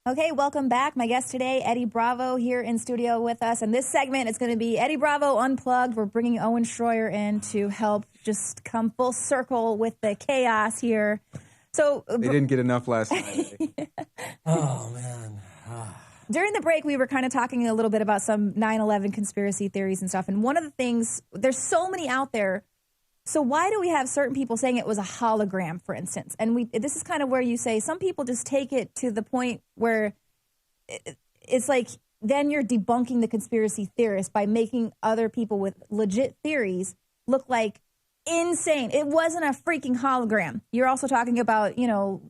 Okay, welcome back. My guest today, Eddie Bravo, here in studio with us. And this segment is going to be Eddie Bravo Unplugged. We're bringing Owen Schroyer in to help just come full circle with the chaos here. So they didn't get enough last night. Oh, man. During the break, we were kind of talking a little bit about some 9/11 conspiracy theories and stuff. And one of the things, there's so many out there. So why do we have certain people saying it was a hologram, for instance? And this is kind of where you say some people just take it to the point where it's like then you're debunking the conspiracy theorist by making other people with legit theories look like insane. It wasn't a freaking hologram. You're also talking about,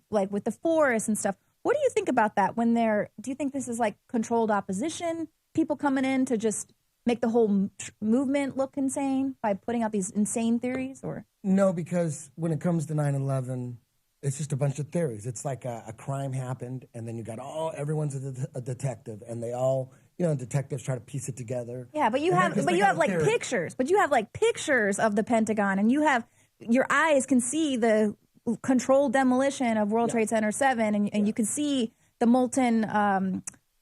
like with the forest and stuff. What do you think about that do you think this is like controlled opposition? People coming in to just make the whole movement look insane by putting out these insane theories? Or no, because when it comes to 9/11, it's just a bunch of theories. It's like a crime happened, and then you got everyone's a detective, and they all, detectives try to piece it together. Yeah, but you have like pictures. But you have like pictures of the Pentagon, and your eyes can see the controlled demolition of World Trade Center 7, and you can see the molten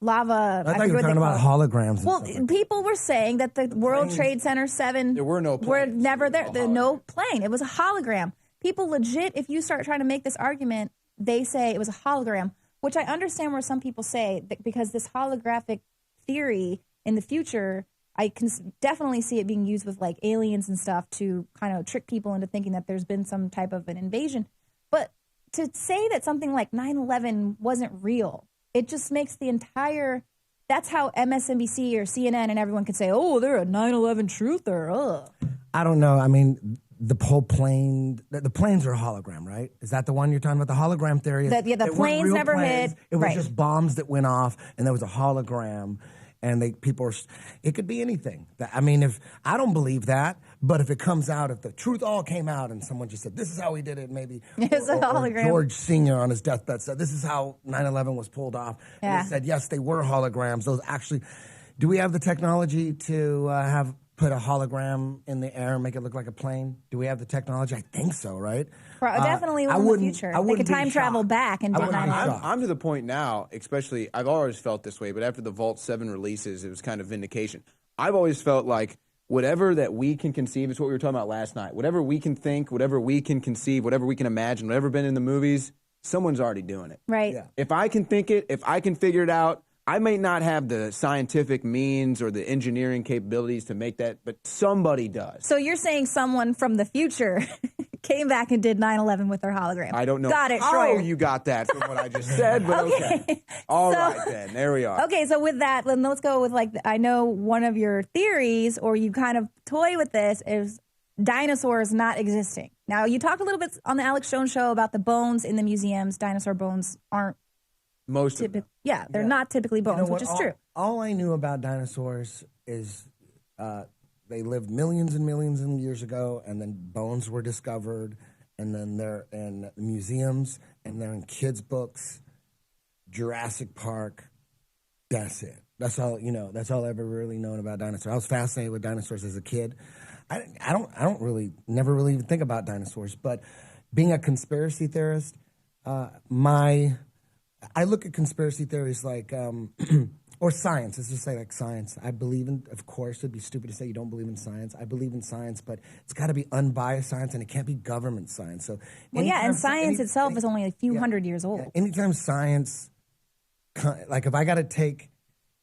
lava. I thought you were talking about holograms. Well, people were saying that the World Trade Center 7 there were no planes. Were never there. There no plane. It was a hologram. People legit, if you start trying to make this argument, they say it was a hologram, which I understand where some people say that because this holographic theory in the future, I can definitely see it being used with like aliens and stuff to kind of trick people into thinking that there's been some type of an invasion. But to say that something like 9/11 wasn't real, it just makes the entire, that's how MSNBC or CNN and everyone could say, oh, they're a 9/11 truther. Ugh. I don't know. I mean, the whole plane, the planes are a hologram, right? Is that the one you're talking about? The hologram theory? The planes never hit. It was just bombs that went off, and there was a hologram. And it could be anything. I mean, if I don't believe that, but if it comes out, if the truth all came out and someone just said, this is how he did it, maybe. It's a hologram. Or George Sr. on his deathbed said, this is how 9/11 was pulled off. Yeah. And they said, yes, they were holograms. Those actually, do we have the technology to put a hologram in the air and make it look like a plane? Do we have the technology? I think so, right? Definitely in the future. They could time travel back and do 9/11. I'm to the point now, especially, I've always felt this way, but after the Vault 7 releases, it was kind of vindication. I've always felt like whatever that we can conceive, is what we were talking about last night. Whatever we can think, whatever we can conceive, whatever we can imagine, whatever been in the movies, someone's already doing it. Right. Yeah. If I can think it, if I can figure it out, I may not have the scientific means or the engineering capabilities to make that, but somebody does. So you're saying someone from the future came back and did 9/11 with their hologram. I don't know Got it, how Schroyer. you got that from what I just said, but okay. All right, then. There we are. Okay, so with that, then let's go with, I know one of your theories, or you kind of toy with this, is dinosaurs not existing. Now, you talked a little bit on the Alex Jones show about the bones in the museums. Dinosaur bones aren't most of them. Yeah, they're not typically bones, which is true. All I knew about dinosaurs is they lived millions and millions of years ago, and then bones were discovered, and then they're in museums, and they're in kids' books, Jurassic Park. That's it. That's all That's all I've ever really known about dinosaurs. I was fascinated with dinosaurs as a kid. Never really even think about dinosaurs. But being a conspiracy theorist, I look at conspiracy theories like, or science. Let's just say like science. I believe in, of course, it'd be stupid to say you don't believe in science. I believe in science, but it's got to be unbiased science, and it can't be government science. So, and science itself is only a few hundred years old. Anytime science, like if I got to take,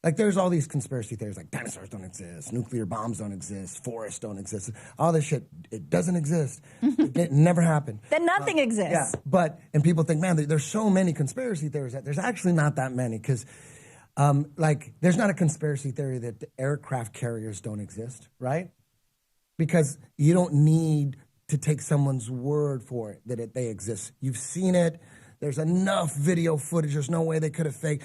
like there's all these conspiracy theories, like dinosaurs don't exist, nuclear bombs don't exist, forests don't exist, all this shit, it doesn't exist. It never happened. Then nothing exists. Yeah, and people think, man, there's so many conspiracy theories. There's actually not that many, because there's not a conspiracy theory that the aircraft carriers don't exist, right? Because you don't need to take someone's word for it that they exist. You've seen it. There's enough video footage. There's no way they could have faked.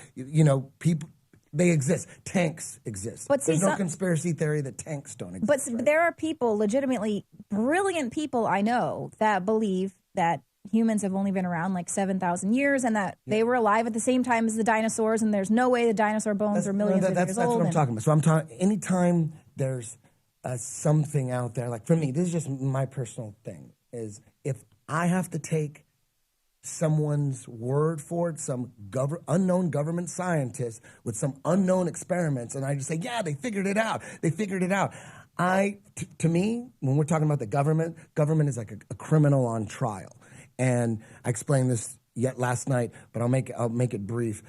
People. They exist. Tanks exist. But there's no conspiracy theory that tanks don't exist. But there are people, legitimately brilliant people I know, that believe that humans have only been around like 7,000 years, and that they were alive at the same time as the dinosaurs, and there's no way the dinosaur bones are millions of years old. That's what I'm talking about. So I'm talking, anytime there's something out there, like for me, this is just my personal thing, is if I have to take someone's word for it, some unknown government scientist with some unknown experiments, and I just say, yeah, they figured it out. They figured it out. To me, when we're talking about the government is like a criminal on trial. And I explained this last night, but I'll make it brief.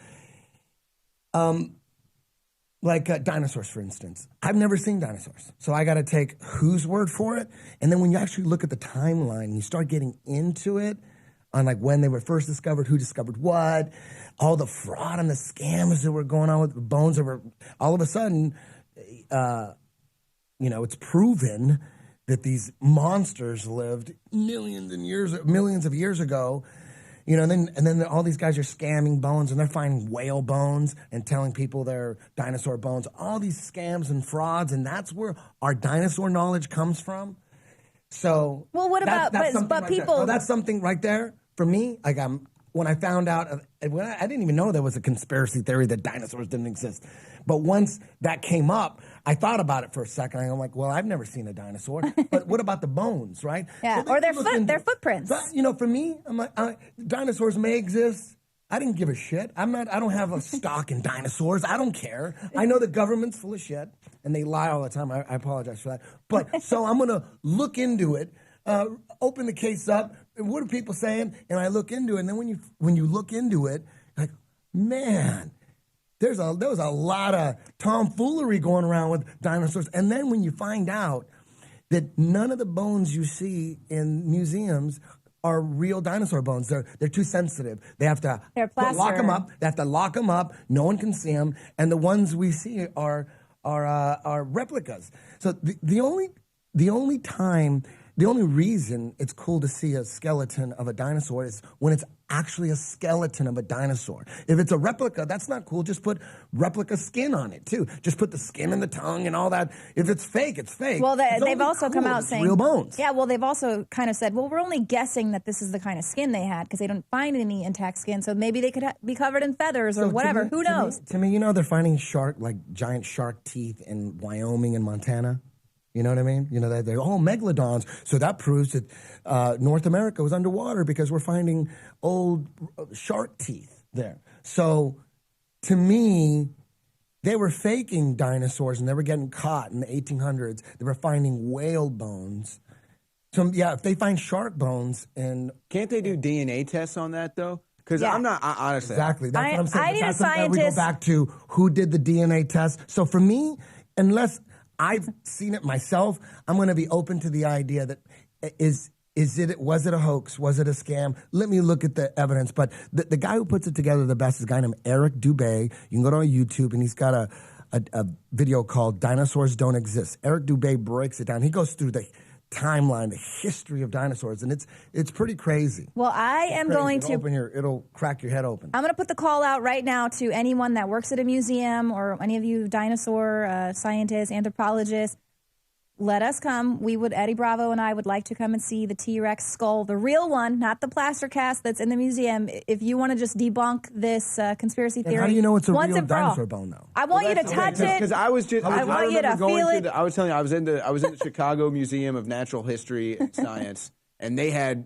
Like dinosaurs, for instance. I've never seen dinosaurs. So I got to take whose word for it? And then when you actually look at the timeline, you start getting into it, on like when they were first discovered, who discovered what, all the fraud and the scams that were going on with the bones that were, all of a sudden, it's proven that these monsters lived millions of years ago. And then all these guys are scamming bones, and they're finding whale bones and telling people they're dinosaur bones. All these scams and frauds, and that's where our dinosaur knowledge comes from. So, well, what about people? That's something right there for me. Like when I found out, I didn't even know there was a conspiracy theory that dinosaurs didn't exist. But once that came up, I thought about it for a second. I'm like, well, I've never seen a dinosaur. But what about the bones, right? Yeah, so or their footprints. But, for me, I'm like, dinosaurs may exist. I didn't give a shit. I don't have a stock in dinosaurs. I don't care. I know the government's full of shit, and they lie all the time. I apologize for that. But so I'm going to look into it, open the case up. What are people saying? And I look into it. And then when you look into it, like, man, there was a lot of tomfoolery going around with dinosaurs. And then when you find out that none of the bones you see in museums are real dinosaur bones. They're too sensitive. They have to lock them up. They have to lock them up. No one can see them. And the ones we see are replicas. So the only reason it's cool to see a skeleton of a dinosaur is when it's actually a skeleton of a dinosaur. If it's a replica, that's not cool. Just put replica skin on it, too. Just put the skin and the tongue and all that. If it's fake, it's fake. Well, they've also come out saying... real bones. Yeah, well, they've also kind of said, well, we're only guessing that this is the kind of skin they had because they don't find any intact skin, so maybe they could be covered in feathers or whatever. Who knows? To me, they're finding giant shark teeth in Wyoming and Montana. You know what I mean? They're all megalodons. So that proves that North America was underwater because we're finding old shark teeth there. So to me, they were faking dinosaurs and they were getting caught in the 1800s. They were finding whale bones. So, yeah, if they find shark bones and... Can't they do DNA tests on that, though? Because I'm not, honestly... Exactly. That's what I'm saying. I need a scientist... We go back to who did the DNA test. So for me, unless... I've seen it myself. I'm going to be open to the idea that was it a hoax? Was it a scam? Let me look at the evidence. But the guy who puts it together the best is a guy named Eric Dubay. You can go to our YouTube, and he's got a video called Dinosaurs Don't Exist. Eric Dubay breaks it down. He goes through the timeline, the history of dinosaurs, and it's pretty crazy. Well, I am going to it'll crack your head open. I'm going to put the call out right now to anyone that works at a museum or any of you dinosaur scientists, anthropologists. Let us come. Eddie Bravo and I would like to come and see the T-Rex skull, the real one, not the plaster cast that's in the museum. If you want to just debunk this conspiracy theory, how do you know it's a once real and for all. dinosaur bone, though? I want you to touch it. Because I want you to feel it. I was telling you, I was in the Chicago Museum of Natural History and Science, and they had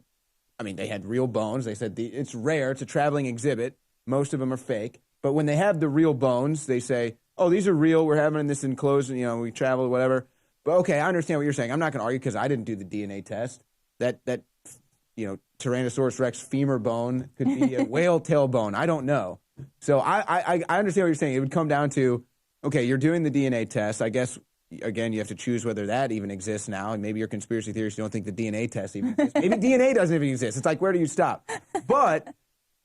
real bones. They said it's rare. It's a traveling exhibit. Most of them are fake. But when they have the real bones, they say, oh, these are real. We're having this enclosed, we travel, whatever. But okay, I understand what you're saying. I'm not going to argue because I didn't do the DNA test. That Tyrannosaurus Rex femur bone could be a whale tail bone. I don't know. So I understand what you're saying. It would come down to, okay, you're doing the DNA test. I guess, again, you have to choose whether that even exists now. And maybe your conspiracy theorists don't think the DNA test even exists. Maybe DNA doesn't even exist. It's like, where do you stop? But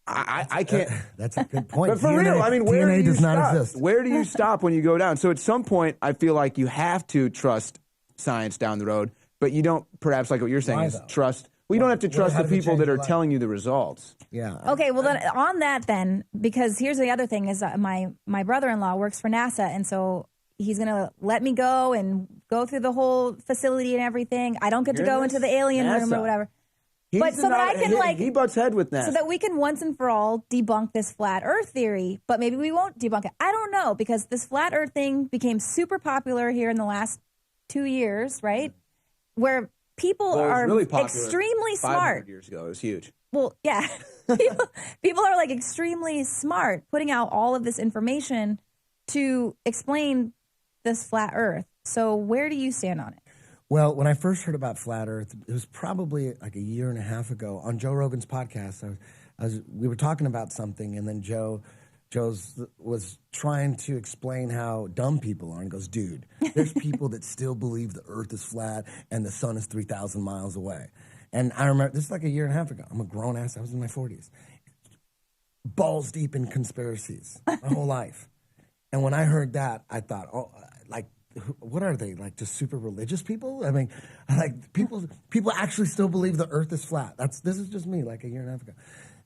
I can't. That's a good point. But for real, where DNA do you does stop? not exist. Where do you stop when you go down? So at some point, I feel like you have to trust science down the road, but you don't, perhaps like what you're saying, is trust. Well, you don't have to trust the people that are telling you the results. Yeah. Okay, well, then on that then, because here's the other thing is my brother-in-law works for NASA, and so he's going to let me go and go through the whole facility and everything. I don't get to go into the alien room or whatever. But so that I can he butts head with that. So that we can once and for all debunk this flat Earth theory, but maybe we won't debunk it. I don't know, because this flat Earth thing became super popular here in the last 2 years, right? Where people are really extremely smart. 500 years ago, it was huge. Well, yeah. People are like extremely smart putting out all of this information to explain this flat Earth. So where do you stand on it? Well, when I first heard about flat Earth, it was probably like a year and a half ago on Joe Rogan's podcast. We were talking about something, and then Joe was trying to explain how dumb people are, and goes, "Dude, there's people that still believe the Earth is flat and the sun is 3,000 miles away." And I remember this is like a year and a half ago. I'm a grown ass. I was in my 40s, balls deep in conspiracies my whole life. And when I heard that, I thought, oh, like, what are they, like, just super religious people? I mean, like, people actually still believe the Earth is flat. This is just me, like a year and a half ago.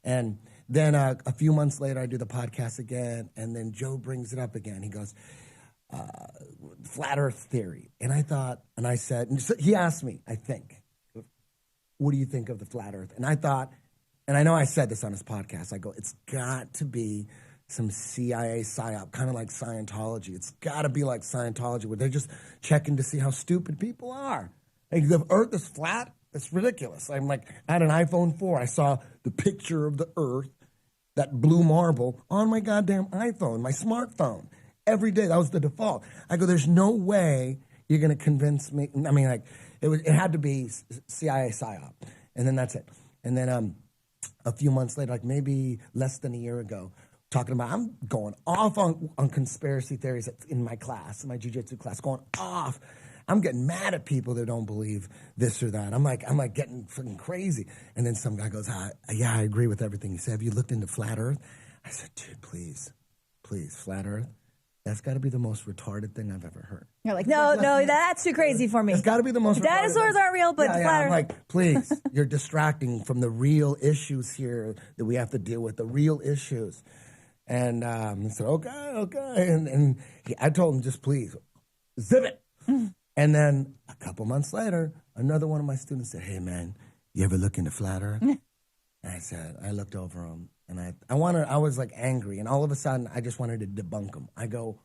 And then a few months later, I do the podcast again, and then Joe brings it up again. He goes, flat Earth theory. And I thought, and I said, and so he asked me, I think, what do you think of the flat Earth? And I thought, and I know I said this on his podcast, I go, it's got to be some CIA psyop, kind of like Scientology. It's got to be like Scientology, where they're just checking to see how stupid people are. Like, the Earth is flat. It's ridiculous. I'm like, I had an iPhone 4. I saw the picture of the Earth, that blue marble, on my goddamn iPhone, my smartphone. Every day, that was the default. I go, there's no way you're going to convince me. I mean, like, it had to be CIA psyop. And then that's it. And then a few months later, like maybe less than a year ago, talking about, I'm going off on conspiracy theories in my class, in my jiu-jitsu class, going off. I'm getting mad at people that don't believe this or that. I'm like getting freaking crazy. And then some guy goes, yeah, I agree with everything you said. Have you looked into flat Earth? I said, dude, please, flat Earth. That's got to be the most retarded thing I've ever heard. You're like, no, that's too crazy for me. It's got to be the most Dinosaurs aren't real, but flat Earth. I'm like, please, you're distracting from the real issues here that we have to deal with, the real issues. And he said, okay. And I told him, just please, zip it. And then a couple months later, another one of my students said, hey, man, you ever look into flat Earth? And I said, I looked over him, and I was like angry. And all of a sudden, I just wanted to debunk him. I go,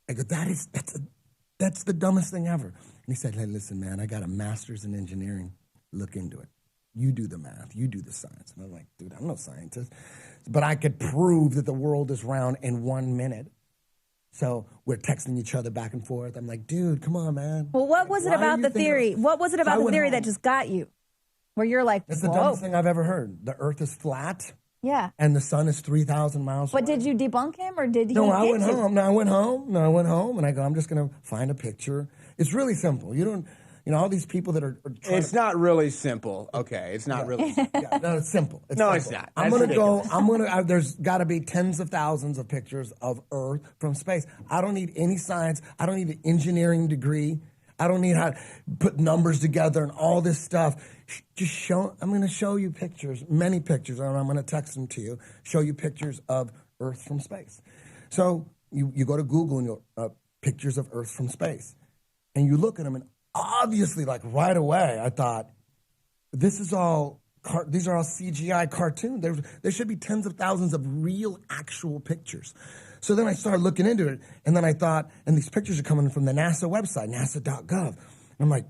that's the dumbest thing ever. And he said, hey, listen, man, I got a master's in engineering. Look into it. You do the math. You do the science. And I'm like, dude, I'm no scientist. But I could prove that the world is round in 1 minute. So we're texting each other back and forth. I'm like, dude, come on, man. Well, what was it about the theory? What was it about the theory that just got you? Where you're like, that's the dumbest thing I've ever heard. The Earth is flat. Yeah. And the sun is 3,000 miles away. But did you debunk him, or did he? No, I went home. I went home, and I go, I'm just going to find a picture. It's really simple. All these people that are it's not really simple. Okay, it's not really simple. Yeah, no, it's simple. It's not. I'm going to go, there's got to be tens of thousands of pictures of Earth from space. I don't need any science. I don't need an engineering degree. I don't need how to put numbers together and all this stuff. I'm going to show you pictures, many pictures, and I'm going to text them to you, show you pictures of Earth from space. So you go to Google and you pictures of Earth from space, and you look at them, and obviously, like right away, I thought, these are all CGI cartoons. There should be tens of thousands of real, actual pictures. So then I started looking into it, and then I thought, and these pictures are coming from the NASA website, nasa.gov. And I'm like,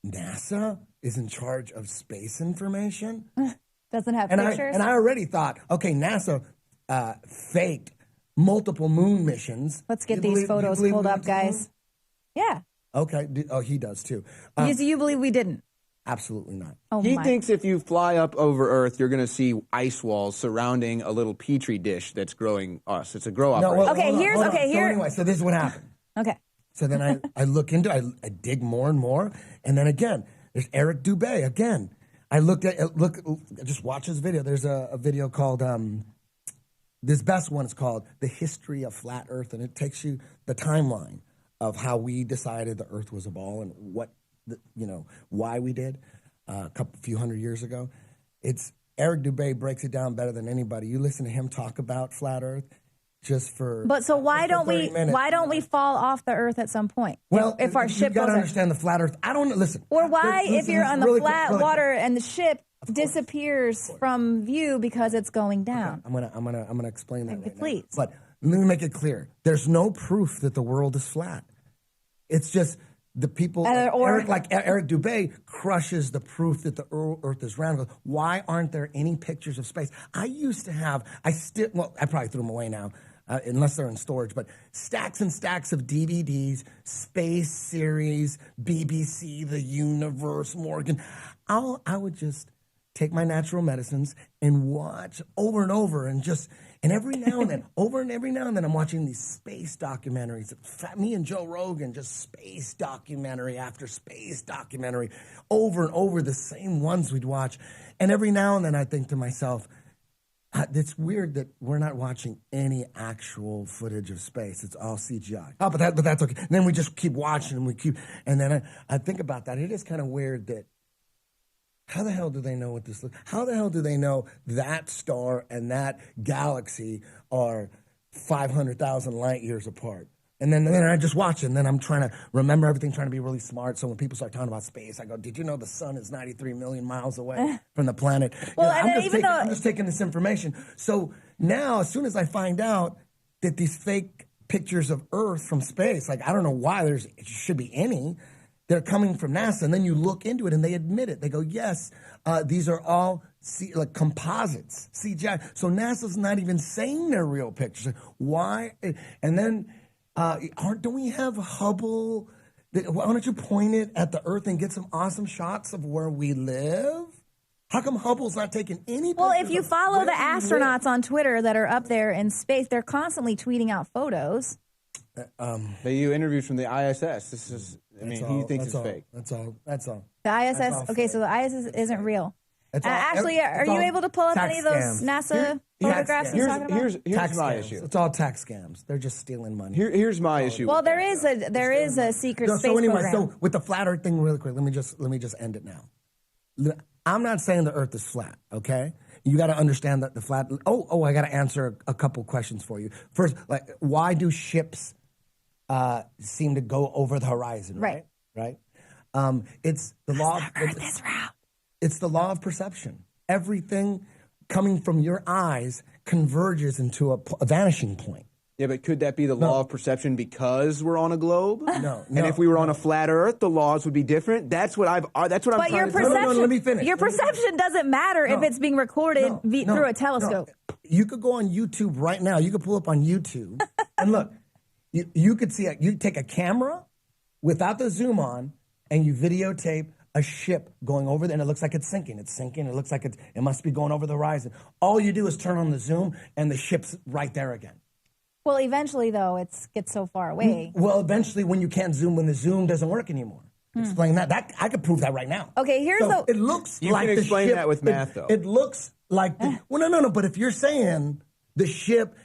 NASA is in charge of space information? Doesn't have pictures? And I already thought, okay, NASA faked multiple moon missions. Let's get these photos pulled up, guys. Yeah. Okay. He does too. You believe we didn't? Absolutely not. Oh, he thinks if you fly up over Earth, you're going to see ice walls surrounding a little petri dish that's growing us. It's a grow operation. Well, So this is what happened. Okay. So then I look into it. I dig more and more. And then again, there's Eric Dubay again. I just watch his video. There's a video called, this best one is called The History of Flat Earth. And it takes you the timeline of how we decided the Earth was a ball and why we did a few hundred years ago. It's Eric Dubay breaks it down better than anybody. You listen to him talk about flat Earth just for. But so why don't we fall off the Earth at some point? Well, if our ship you got to goes understand the flat Earth. I don't listen. Or why, if you're on the flat water and the ship disappears from view because it's going down? Okay. I'm gonna explain that right please. Now. But let me make it clear. There's no proof that the world is flat. It's just the people, Eric Dubay crushes the proof that the Earth is round. Goes, why aren't there any pictures of space? I probably threw them away now, unless they're in storage, but stacks and stacks of DVDs, space series, BBC, The Universe, Morgan. I would just take my natural medicines and watch over and over and every now and then, I'm watching these space documentaries. Me and Joe Rogan, just space documentary after space documentary, over and over, the same ones we'd watch. And every now and then I think to myself, it's weird that we're not watching any actual footage of space. It's all CGI. Oh, but that's okay. And then we just keep watching and then I think about that. It is kind of weird that, how the hell do they know what this looks? How the hell do they know that star and that galaxy are 500,000 light years apart? And then I just watch it, and then I'm trying to remember everything, trying to be really smart. So when people start talking about space, I go, did you know the sun is 93 million miles away from the planet? Well, I'm just taking this information. So now, as soon as I find out that these fake pictures of Earth from space, like I don't know why it should be any, they're coming from NASA, and then you look into it, and they admit it. They go, yes, these are all composites, CGI. So NASA's not even saying they're real pictures. Why? And then, don't we have Hubble? Why don't you point it at the Earth and get some awesome shots of where we live? How come Hubble's not taking any pictures? Well, if you follow the astronauts on Twitter that are up there in space, they're constantly tweeting out photos. You interviewed from the ISS. This is, he thinks it's fake. That's all. The ISS, okay, so the ISS isn't real. Actually, are you able to pull up any of those NASA photographs he's talking about? Here's my issue. It's all tax scams. They're just stealing money. Here's my issue. Well, there is a secret space program. So with the flat Earth thing, really quick, let me just end it now. I'm not saying the Earth is flat, okay? You got to understand that the flat. I got to answer a couple questions for you. First, why do ships seem to go over the horizon? Right. It's the law. It's the law of perception. Everything coming from your eyes converges into a vanishing point. Yeah, but could that be the law of perception because we're on a globe? No. And if we were on a flat Earth, the laws would be different. That's what I'm trying to say. No, let me finish. Your perception doesn't matter if it's being recorded through a telescope. No. You could go on YouTube right now. You could pull up on YouTube and look. You could see you take a camera without the zoom on, and you videotape a ship going over there, and it looks like it's sinking. It's sinking. It looks like it must be going over the horizon. All you do is turn on the zoom, and the ship's right there again. Well, eventually, though, it gets so far away. Well, eventually, when you can't zoom, when the zoom doesn't work anymore. Explain that. I could prove that right now. Okay, it looks you like can explain that with math, though. It looks like no. But if you're saying the ship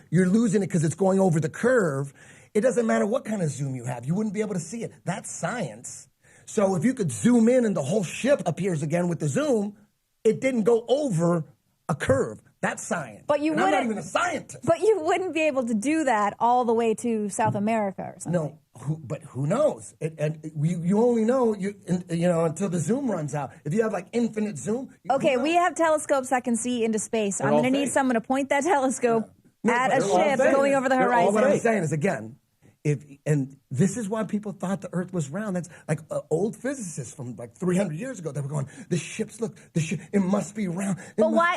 you're losing it because it's going over the curve, it doesn't matter what kind of zoom you have. You wouldn't be able to see it. That's science. So if you could zoom in and the whole ship appears again with the zoom, it didn't go over a curve. That's science. But I'm not even a scientist. But you wouldn't be able to do that all the way to South America or something. No, but who knows? You only know until the zoom runs out. If you have infinite zoom. Okay, we have telescopes that can see into space. I'm going to need someone to point that telescope at a ship going over the horizon. What I'm saying is, again, and this is why people thought the Earth was round. That's old physicists from 300 years ago. They were going, it must be round.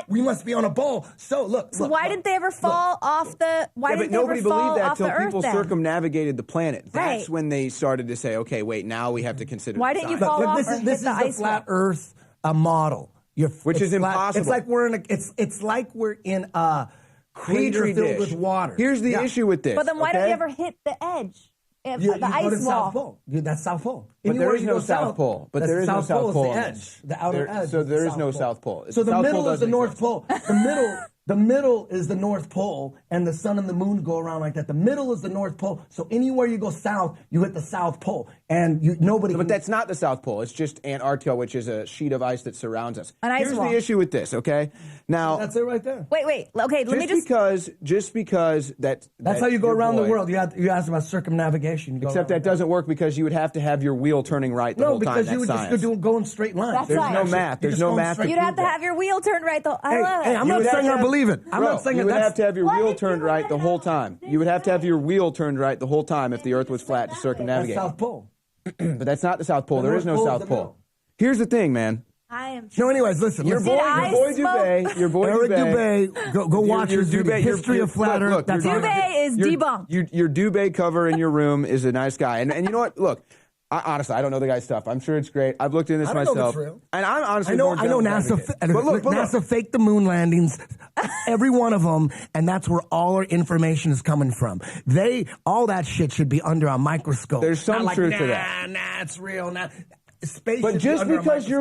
We must be on a ball. So why didn't they ever fall off the? Why didn't they ever fall off the Earth? Nobody believed that until people circumnavigated the planet. That's right. when they started to say, okay, wait, now we have to consider. Why didn't you fall off? This is the flat Earth model, which is impossible. It's like we're in a crater filled with water. Here's the issue with this. But then why don't you ever hit the edge? The ice go to wall. South Pole. That's South Pole. But there is no South Pole. But there is no South Pole. The edge, the outer edge. So there is no South Pole. So the middle is the North Pole. The middle is the North Pole, and the sun and the moon go around like that. The middle is the North Pole. So anywhere you go south, you hit the South Pole, and nobody. But that's not the South Pole. It's just Antarctica, which is a sheet of ice that surrounds us. An ice wall. Here's the issue with this. Okay, now that's it right there. Wait. Okay, let me just because that's how you go around the world. You asked about circumnavigation. Except that doesn't work because you would have to have your wheel turning right the whole time. No, because you would just go in straight lines. There's no math. There's no math. You'd have to have your wheel turned right. Hey, I'm not saying I believe it. I'm not saying you would have to have your wheel turned right the whole time. You would have to have your wheel turned right the whole time if the Earth was flat to circumnavigate. That's South Pole. but that's not the South Pole. There is no North Pole is South the Pole. middle. Here's the thing, man. I am. No, anyways, listen. Your boy Eric Dubay, go watch his video, History of Flat Earth. Look, Dubay is debunked. Your Dubay cover in your room is a nice guy. And you know what? Look, honestly, I don't know the guy's stuff. I'm sure it's great. I've looked into this myself. Know if it's real. And I'm honestly I know NASA. NASA faked the moon landings, every one of them, and that's where all our information is coming from. All that shit should be under a microscope. There's some truth to that. Nah, it's real. Space but just because your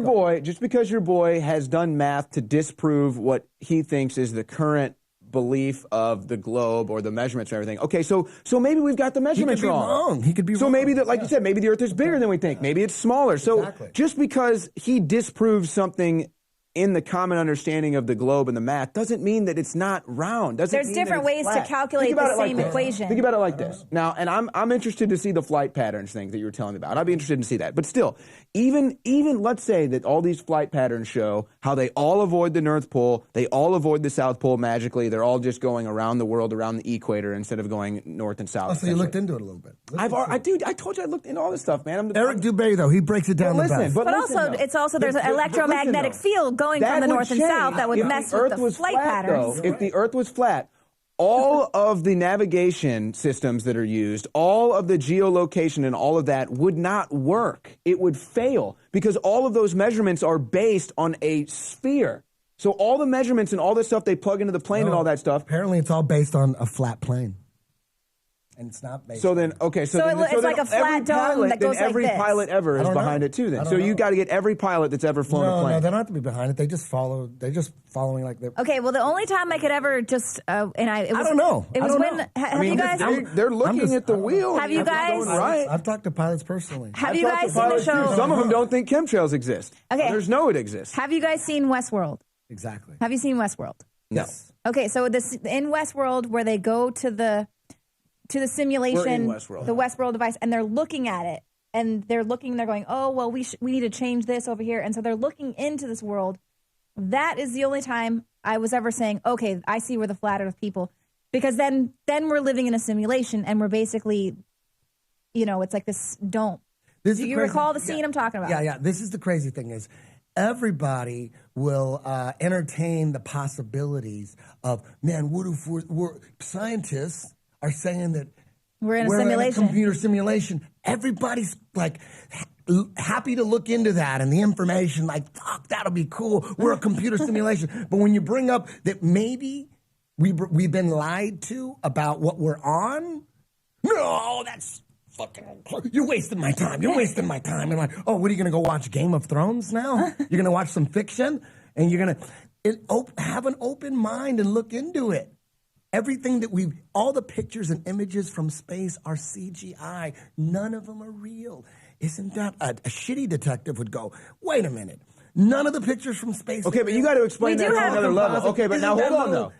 boy has done math to disprove what he thinks is the current belief of the globe or the measurements and everything. Okay, so maybe we've got the measurements wrong. He could be wrong. So maybe that, like you said, maybe the Earth is bigger than we think. Maybe it's smaller. So just because he disproves something in the common understanding of the globe and the math doesn't mean that it's not round. There's different ways to calculate the same equation. Think about it like this. Now, and I'm interested to see the flight patterns things that you were telling me about. I'd be interested to see that. But still, even let's say that all these flight patterns show how they all avoid the North Pole, they all avoid the South Pole magically. They're all just going around the world, around the equator, instead of going north and south. Oh, so you looked into it a little bit. I told you I looked into all this stuff, man. Eric Dubay, though, he breaks it down the best. But also there's an electromagnetic field going from the north and south that would mess with the flight patterns. If the Earth was flat, all of the navigation systems that are used, all of the geolocation and all of that would not work. It would fail because all of those measurements are based on a sphere. So all the measurements and all the stuff they plug into the plane and all that stuff. Apparently it's all based on a flat plane. And it's not based So then, okay, so then, it's like a flat dome that goes like every this. pilot ever is behind it too. Then, so you got to get every pilot that's ever flown a plane. No, they don't have to be behind it. They just follow. They're just following like they're. Okay, well, the only time I could ever just I don't know. It was when have you guys? They're looking at the wheel. Have you guys? Right. I've talked to pilots personally. Have you guys seen the show? Some of them don't think chemtrails exist. Okay, others know it exists. Have you guys seen Westworld? Exactly. Have you seen Westworld? No. Yes. Okay, so this in Westworld where they go to the simulation, the Westworld device, and they're looking at it, and they're going, oh, well, we need to change this over here. And so they're looking into this world. That is the only time I was ever saying, okay, I see we're the flat earth people. Because then we're living in a simulation, and we're basically, it's like this dome. Do you recall the scene I'm talking about? Yeah. This is the crazy thing is, everybody will entertain the possibilities of, man, what if we're scientists are saying that we're in a computer simulation. Everybody's like happy to look into that and the information, like, fuck, that'll be cool. We're a computer simulation. But when you bring up that maybe we've been lied to about what we're on, no, that's fucking, you're wasting my time. You're wasting my time. And I'm like, oh, what are you going to go watch Game of Thrones now? You're going to watch some fiction and you're going to have an open mind and look into it. Everything that all the pictures and images from space are CGI. None of them are real. Isn't that a shitty detective would go, wait a minute. None of the pictures from space. Okay, but you got to explain that on another level. Okay, but now hold on though.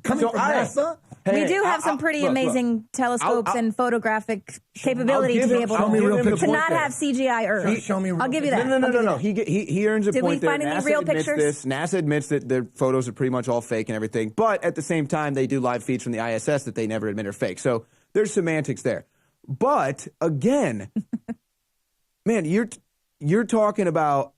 Coming from NASA? We do have some pretty amazing telescopes and photographic capability to be able to not have CGI Earth. Show me. I'll give you that. No. He earns a point there. Did we find any real pictures? NASA admits that their photos are pretty much all fake and everything, but at the same time, they do live feeds from the ISS that they never admit are fake. So there's semantics there. But again, man, you're talking about.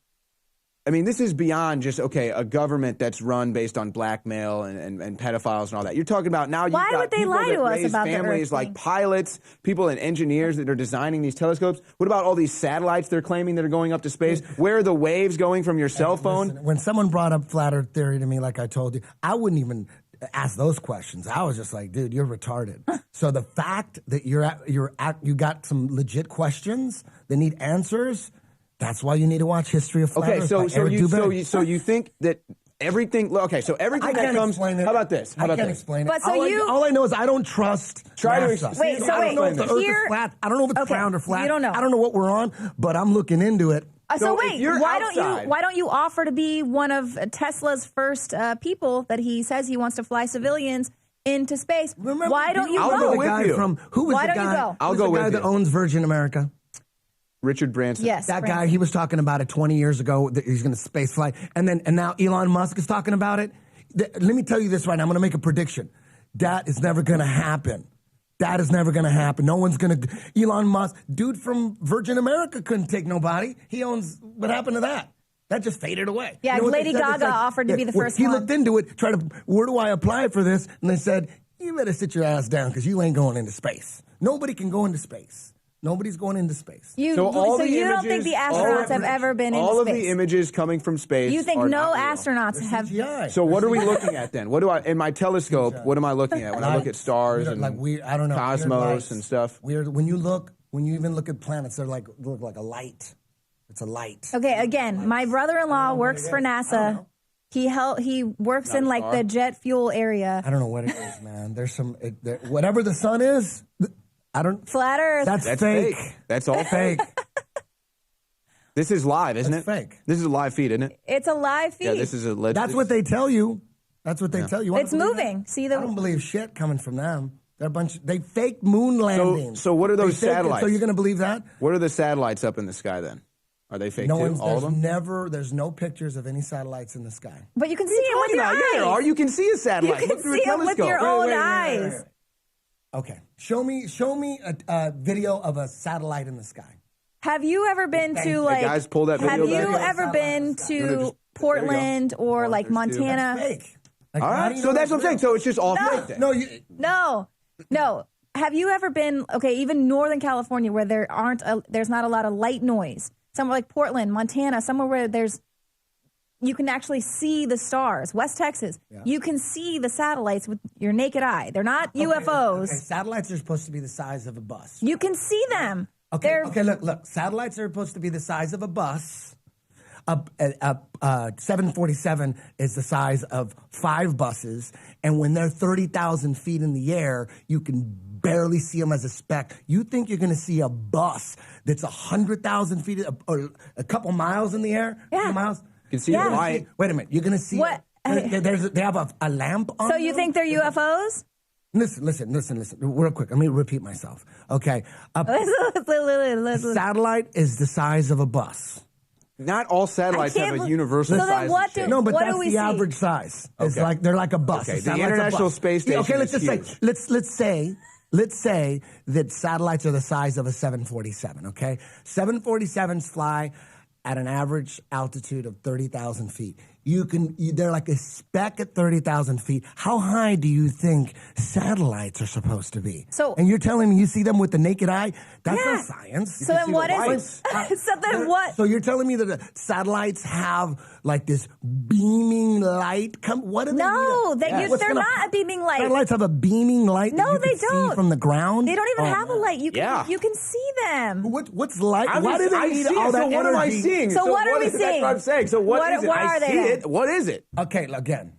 I mean, this is beyond just, a government that's run based on blackmail and pedophiles and all that. You're talking about now you've got people that raise families like pilots, people and engineers that are designing these telescopes. What about all these satellites they're claiming that are going up to space? Where are the waves going from your cell phone? Listen, when someone brought up flat earth theory to me, like I told you, I wouldn't even ask those questions. I was just like, dude, you're retarded. So the fact that you got some legit questions that need answers, that's why you need to watch History of Flat Earth by Eric Dubay. So you think that everything? Okay, so everything that comes. How about this? I can't explain it. But all I know is I don't trust. Try NASA. to wait. I don't know if the Earth is flat. I don't know if it's round or flat. You don't know. I don't know what we're on, but I'm looking into it. So wait, why don't you offer to be one of Tesla's first people that he says he wants to fly civilians into space? Remember, why don't you I'll go? go with you. Who was why the don't guy? you go? I'll go with you. The guy that owns Virgin America. Richard Branson. Yes, that guy, he was talking about it 20 years ago that he's going to space flight. And now Elon Musk is talking about it. Let me tell you this right now. I'm going to make a prediction. That is never going to happen. That is never going to happen. No one's going to. Elon Musk, dude from Virgin America couldn't take nobody. He owns. What happened to that? That just faded away. Yeah, You know what Lady they said? They Gaga said, offered to be the first he one. looked into it, tried to, where do I apply for this? And they said, you better sit your ass down because you ain't going into space. Nobody can go into space. Nobody's going into space. You So all the you don't images- think the all astronauts of have ever been in All space? of the images coming from space. You think are no not real. astronauts have? CGI. So what are we looking at then? What do I in my telescope? What am I looking at when I look at stars and I don't know, cosmos and stuff? Weird. When you even look at planets, they're look like a light. It's a light. Okay, again, my brother-in-law works for NASA. He works in like the jet fuel area. I don't know what it is, man. There's some whatever the sun is. I don't. Flat Earth. That's fake. fake. That's all Fake. This is live, isn't That's it? fake. This is a live feed, isn't it? It's a live feed. Yeah, this is a legend. That's what they tell you. That's what they tell you. It's moving. See I don't believe shit coming from them. They're a bunch. They fake moon landings. So what are those They faked it. satellites? So you're going to believe that? What are the satellites up in the sky then? Are they fake No too? one's. All of them? There's no pictures of any satellites in the sky. But you can see it with your eyes. Yeah, there are. You can see a satellite. You Look can through see a it with telescope. your own eyes. Okay, show me a video of a satellite in the sky. Have you ever been to like? guys, pull that have video you back. ever been to Portland or like Montana? Fake. Like, All how right, do you so know that's what I'm saying. So it's just all fake then. No, No. Have you ever been even Northern California where there's not a lot of light noise? Somewhere like Portland, Montana, somewhere where you can actually see the stars. West Texas, you can see the satellites with your naked eye. They're not UFOs. Okay, satellites are supposed to be the size of a bus. You can see them. Okay, look. Satellites are supposed to be the size of a bus. A 747 is the size of 5 buses, and when they're 30,000 feet in the air, you can barely see them as a speck. You think you're going to see a bus that's 100,000 feet or a couple miles in the air? Yeah. A few miles? You can see the light. Wait a minute. You're going to see What? They have a lamp on So you them? think they're UFOs? Listen. Real quick. Let me repeat myself. Okay. A satellite is the size of a bus. Not all satellites I can't have a believe- universal So then size. what and shit. do- No, but What that's do we the see? average size. It's Okay. like they're like a bus. Okay, A the satellite's a International bus. Space Yeah, Station okay, let's is just say let's say that satellites are the size of a 747. Okay, 747s fly at an average altitude of 30,000 feet. They're like a speck at 30,000 feet. How high do you think satellites are supposed to be? And you're telling me you see them with the naked eye? That's not science. So then what is it? So then what? So you're telling me that the satellites have like this beaming light? What do they No, need? they're not a beaming light. Satellites have a beaming light No, that you they can don't. see from the ground? They don't even have a light. You Yeah. can see them. What's light? I Why do they I need see all it. that So what am I energy? seeing? So what are we is it? That's seeing? what I'm saying. So what is it? What I are they see then? it. What is it? Okay, again.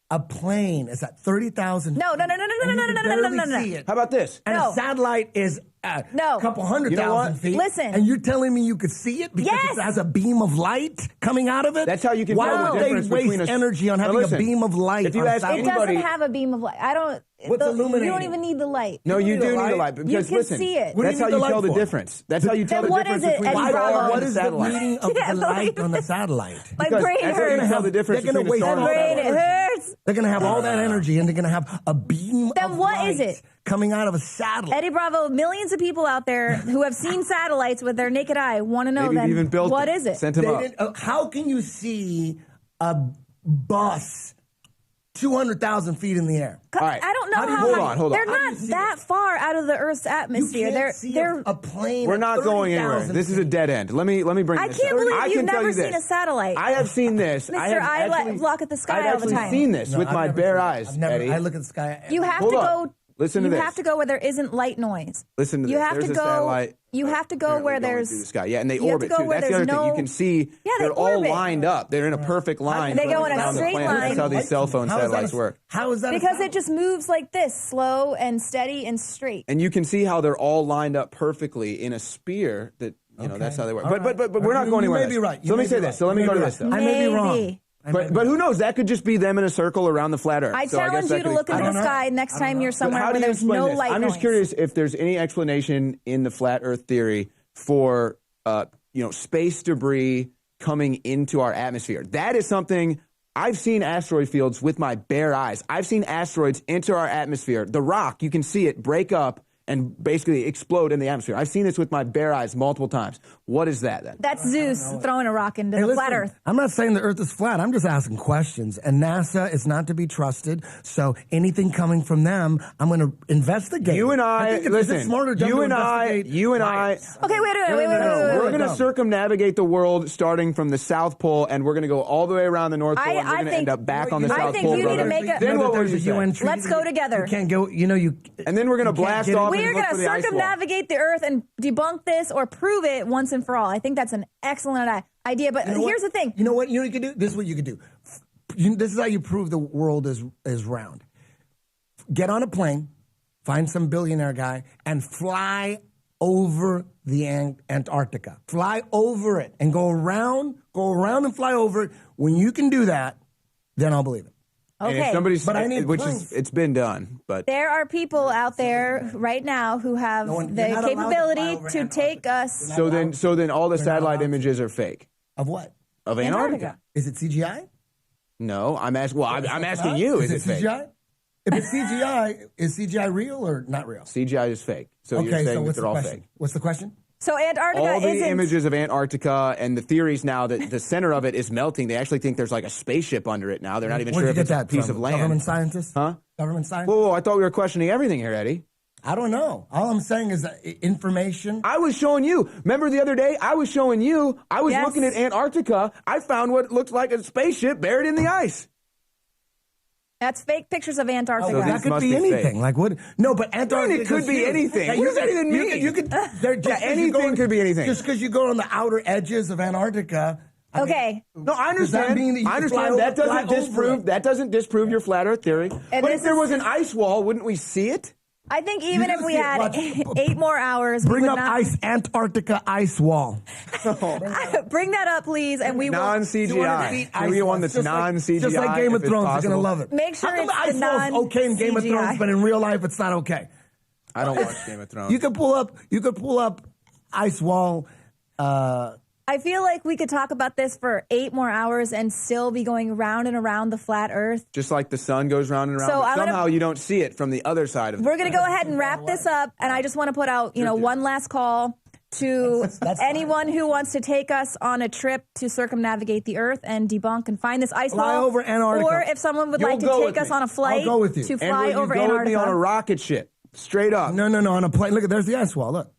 A plane is at 30,000 No. feet, and you can barely see it. How about this? And No. a satellite is a No. couple hundred You know thousand what? feet. Listen. And you're telling me you could see it because Yes. it has a beam of light coming out of it? That's how you can Why tell the would difference they waste between a- energy on Now having listen, a beam of light? if you on a ask satellite? It doesn't Anybody- have a beam of light. I don't. What's You illuminating? don't even need the light. No, you need do the need light. a light because can listen, see it. What do that's you how need you the tell light the for? difference. That's how you tell Then the what difference is it, between Eddie the Bravo? star What and the is the satellite. reading of Yeah, the light on the satellite? My Because brain that's how you hurts. tell the difference They're gonna between a waste star My and a all brain satellite. that hurts. They're going to have all that energy, and they're going to have a beam Then of what light is it? coming out of a satellite. Eddie Bravo, millions of people out there who have seen satellites with their naked eye want to know Maybe then even built what it. is it? Sent him up. How can you see a bus 200,000 feet in the air? All right. I don't know how. Hold high- on, hold on. They're How do you not see that far out of the Earth's atmosphere. You can't see They're. a plane. We're at not going anywhere. 30,000 This is a feet. dead end. Let me bring I this can't up. believe I you've can tell never you this. seen a satellite. I have seen this. Mr. I have I actually, look at the sky I've all the actually time. seen this No, with I've my never bare seen it. eyes, I've never, Eddie. I look at the sky. You have Hold to on. go. Listen to you this. have to go where there isn't light noise. Listen to You this. have There's to a go. satellite. You have to go apparently where going there's. through the sky. Yeah, and they you have orbit to go too. where That's the there's other thing. no- You can see Yeah, they they're all orbit. lined up. They're in a perfect line. They go in a around the straight planet. line. That's how these cell phone How is that satellites a- work. How is that? a Because it satellite? just moves like this, slow and steady and straight. And you can see how they're all lined up perfectly in a sphere. That that's how they work. All But right. we're not You going anywhere. may be right. So let me say this. So let me go to this. though. I may be wrong. Maybe. But who knows? That could just be them in a circle around the flat Earth. I So guess challenge that you to could look into I the don't know. sky next time you're But somewhere how where do you there's explain no this? light I'm noise. just curious if there's any explanation in the flat Earth theory for space debris coming into our atmosphere. That is something I've seen asteroid fields with my bare eyes. I've seen asteroids enter our atmosphere. The rock, you can see it break up and basically explode in the atmosphere. I've seen this with my bare eyes multiple times. What is that then? That's Zeus throwing a rock into the flat Earth. I'm not saying the Earth is flat. I'm just asking questions. And NASA is not to be trusted. So anything coming from them, I'm going to investigate. You and I think listen. It's smarter You and I. Okay, wait. We're going to circumnavigate the world starting from the South Pole, and we're going to go all the way around the North Pole, and we're going to end up back on the South Pole. I think you need to make a. Then what would you say? Let's go together. You can't go. And then we're going to blast off. We're going to circumnavigate the Earth and debunk this or prove it once and for all. I think that's an excellent idea. But here's the thing. You know what? You can do. This is what you can do. This is how you prove the world is round. Get on a plane, find some billionaire guy, and fly over the Antarctica. Fly over it and go around and fly over it. When you can do that, then I'll believe it. Okay, it's been done, but there are people out there right now who have the capability to take us. So then all the satellite images are fake. Of what? Of Antarctica. Is it CGI? No, I'm asking. Well, I'm asking you. Is it fake? CGI? If it's CGI, is CGI real or not real? CGI is fake. So you're saying that they're all fake. What's the question? So Antarctica all the images of Antarctica and the theories now that the center of it is melting. They actually think there's like a spaceship under it now. They're not even sure if it's a piece of land. Government scientists? Huh? Government scientists? Whoa, I thought we were questioning everything here, Eddie. I don't know. All I'm saying is that information. I was showing you. Remember the other day? I was showing you. I was looking at Antarctica. I found what looked like a spaceship buried in the ice. That's fake pictures of Antarctica. So that could be anything. Fake. Like what? No, but Antarctica. It could be anything. What does that even mean? You could. Anything could be anything. Just because you go on the outer edges of Antarctica. No, I understand. I understand. That doesn't disprove your flat Earth theory. But if there was an ice wall, wouldn't we see it? I think even if we had 8 more hours, bring up Antarctica ice wall. Bring that up, please, and we will non-CGI. Maybe one that's non-CGI. Just like Game of Thrones, you're gonna love it. Make sure it's the non-CGI. Okay in Game of Thrones, but in real life, it's not okay. I don't watch Game of Thrones. You could pull up ice wall. I feel like we could talk about this for 8 more hours and still be going round and around the flat Earth. Just like the sun goes round and round, but somehow you don't see it from the other side of the We're going to go ahead and wrap this up, and I just want to put out, one last call to anyone who wants to take us on a trip to circumnavigate the Earth and debunk and find this ice wall. Fly over Antarctica. Or if someone would like to take us on a flight to fly over Antarctica. And will you go with me on a rocket ship? Straight up. No, on a plane. Look, there's the ice wall. Look.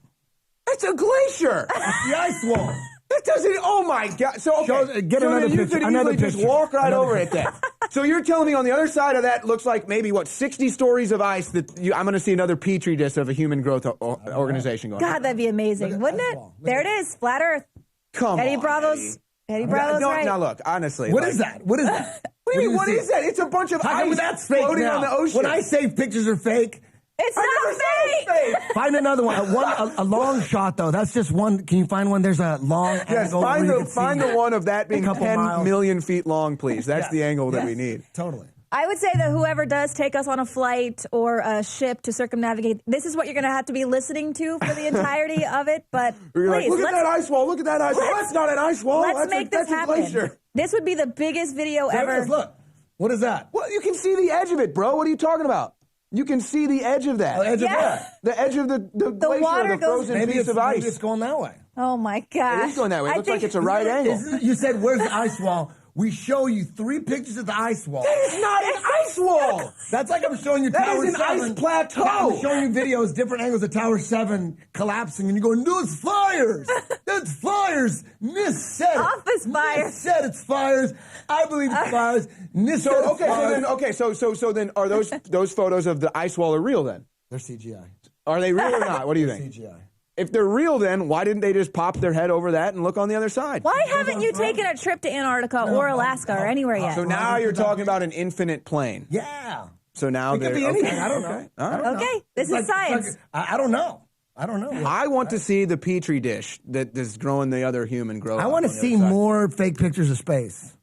It's a glacier. It's the ice wall. That doesn't. Oh my God! So get another picture. You could easily just walk right over it. Then. So you're telling me on the other side of that looks like maybe 60 stories of ice that I'm going to see another petri dish of a human growth organization going. God, that'd be amazing, wouldn't it? There it is, flat Earth. Come Eddie on, Bravo's. Eddie Bravo's right. Now look, honestly, what is that? What is that? What do you mean? What is that? It's a bunch of ice floating on the ocean. When I say pictures are fake. It's not fake. Find another one. A long shot though. That's just one. Can you find one? There's a long angle. Find the one of that being 10 million feet long, please. That's the angle that we need. Totally. I would say that whoever does take us on a flight or a ship to circumnavigate, this is what you're going to have to be listening to for the entirety of it. But please, look at that ice wall. Look at that ice wall. That's not an ice wall. Let's make this happen. Glacier. This would be the biggest video ever. Look. What is that? Well, you can see the edge of it, bro. What are you talking about? You can see the edge of that. The edge of what? The edge of the glacier, water the frozen piece of ice. Maybe it's going that way. Oh, my gosh. It is going that way. It looks like it's a right angle. You said, where's the ice wall? We show you 3 pictures of the ice wall. That is not an ice wall. That's like I'm showing you Tower 7. That is an ice plateau. I'm showing you videos, different angles of Tower 7 collapsing, and you're going, no, it's fires. That's fires. Nis said it. Office fires. Nis said it's fires. I believe it's fires. Nis said it's fires. So then are those photos of the ice wall are real then? They're CGI. Are they real or not? What do you think? CGI. If they're real, then why didn't they just pop their head over that and look on the other side? Why haven't you taken a trip to Antarctica or Alaska or anywhere yet? So now you're talking about an infinite plane. Yeah. So now it could be anything. I don't know. Okay. All right. Okay. This is science. I don't know. I want to see the petri dish that is growing the other human growth. I want to see more fake pictures of space.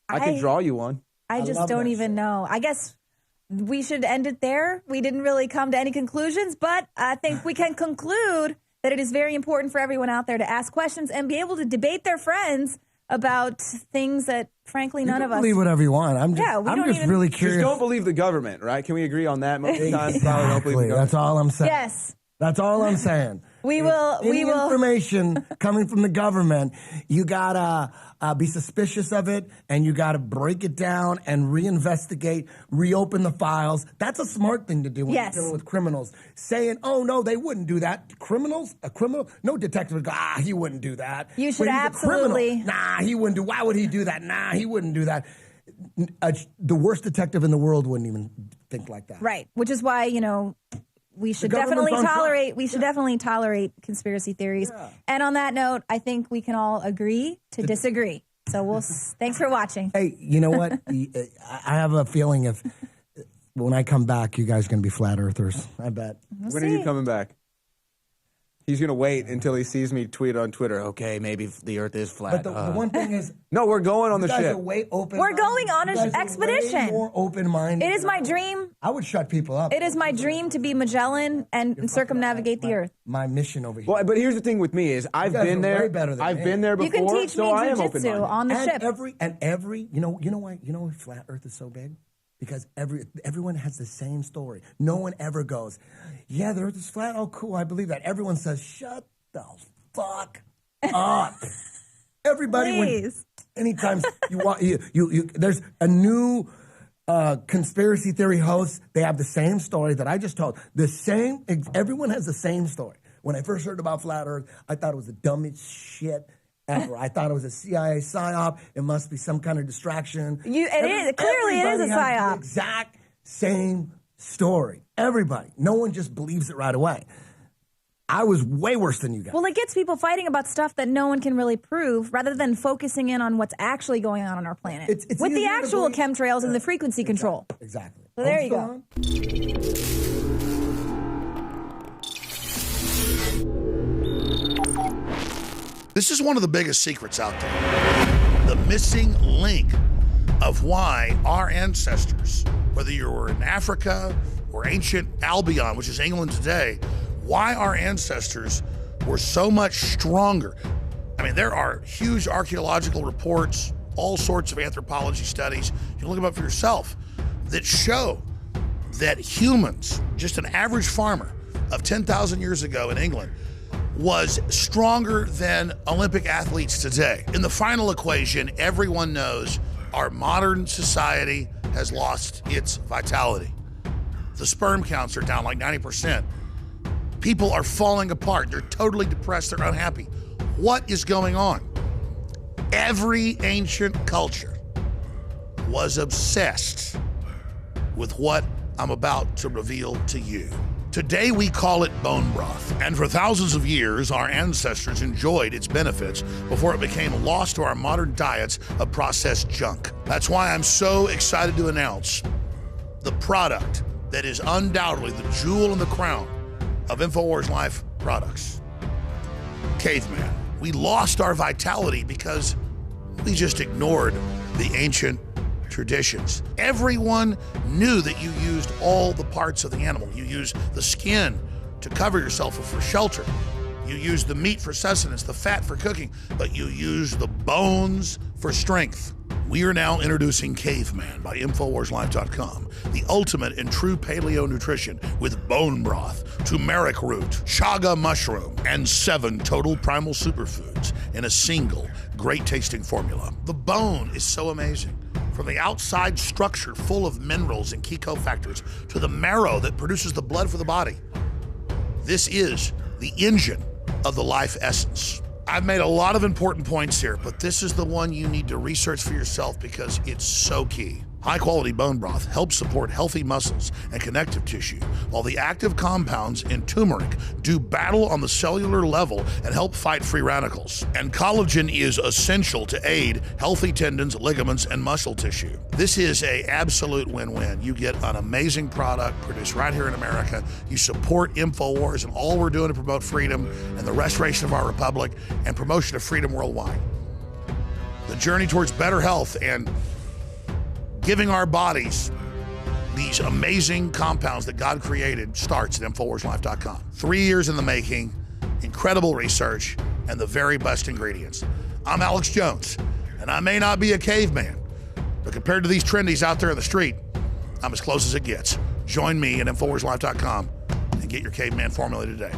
I could draw you one. I just don't even know. I guess we should end it there. We didn't really come to any conclusions, but I think we can conclude that it is very important for everyone out there to ask questions and be able to debate their friends about things that frankly, You none can of us. believe whatever you want. I'm just really curious. Just don't believe the government, right? Can we agree on that? Most of the time, probably don't believe the Exactly. government. That's all I'm saying. Yes. That's all I'm saying. We will. Any information coming from the government, you gotta be suspicious of it, and you gotta break it down and reinvestigate, reopen the files. That's a smart thing to do when you're dealing with criminals. Saying, "Oh no, they wouldn't do that." Criminals, a criminal, no detective would go, he wouldn't do that. You should But he's a absolutely. criminal. Nah, he wouldn't do. Why would he do that? Nah, he wouldn't do that. The worst detective in the world wouldn't even think like that. Right, which is why we should government's definitely on tolerate. trial. We should definitely tolerate conspiracy theories. Yeah. And on that note, I think we can all agree to disagree. So thanks for watching. Hey, you know what? I have a feeling if when I come back, you guys are going to be flat earthers. I bet. When are you coming back? He's going to wait until he sees me tweet on Twitter. Okay, maybe the Earth is flat. But the one thing is, no, we're going on you the guys ship. are way open. We're going on an expedition. Way more open-minded. It is my dream. I would shut people up. It is my dream to be Magellan and circumnavigate the Earth. My mission over here. Well, but here's the thing with me is I've guys been are there. way better than I've me. been there before. You can teach so me I am jujitsu open-minded. on the ship. You know why flat Earth is so big? Because everyone has the same story. No one ever goes, yeah, the Earth is flat. Oh, cool, I believe that. Everyone says, shut the fuck up. Everybody, Please. anytime there's a new conspiracy theory host, they have the same story that I just told. Everyone has the same story. When I first heard about flat Earth, I thought it was the dumbest shit ever. I thought it was a CIA psyop. It must be some kind of distraction. Clearly it is a Everybody has psyop. the exact same story. Everybody. No one just believes it right away. I was way worse than you guys. Well, it gets people fighting about stuff that no one can really prove rather than focusing in on what's actually going on our planet. It's with the easier to actual believe- chemtrails and the frequency control. Exactly. So there you go. This is one of the biggest secrets out there. The missing link of why our ancestors, whether you were in Africa or ancient Albion, which is England today, why our ancestors were so much stronger. I mean, there are huge archaeological reports, all sorts of anthropology studies, you can look them up for yourself, that show that humans, just an average farmer of 10,000 years ago in England, was stronger than Olympic athletes today. In the final equation, everyone knows our modern society has lost its vitality. The sperm counts are down like 90%. People are falling apart. They're totally depressed. They're unhappy. What is going on? Every ancient culture was obsessed with what I'm about to reveal to you. Today we call it bone broth, and for thousands of years our ancestors enjoyed its benefits before it became lost to our modern diets of processed junk. That's why I'm so excited to announce the product that is undoubtedly the jewel in the crown of InfoWars Life products. Caveman. We lost our vitality because we just ignored the ancient traditions. Everyone knew that you used all the parts of the animal. You used the skin to cover yourself or for shelter. You used the meat for sustenance, the fat for cooking, but you used the bones for strength. We are now introducing Caveman by InfoWarsLife.com, the ultimate in true paleo nutrition with bone broth, turmeric root, chaga mushroom, and 7 total primal superfoods in a single great-tasting formula. The bone is so amazing. From the outside structure full of minerals and key cofactors to the marrow that produces the blood for the body. This is the engine of the life essence. I've made a lot of important points here, but this is the one you need to research for yourself because it's so key. High-quality bone broth helps support healthy muscles and connective tissue, while the active compounds in turmeric do battle on the cellular level and help fight free radicals. And collagen is essential to aid healthy tendons, ligaments, and muscle tissue. This is an absolute win-win. You get an amazing product produced right here in America. You support InfoWars and all we're doing to promote freedom and the restoration of our republic and promotion of freedom worldwide. The journey towards better health and giving our bodies these amazing compounds that God created starts at InfoWarsLife.com. 3 years in the making, incredible research, and the very best ingredients. I'm Alex Jones, and I may not be a caveman, But compared to these trendies out there in the street, I'm as close as it gets. Join me at InfoWarsLife.com and get your caveman formula today.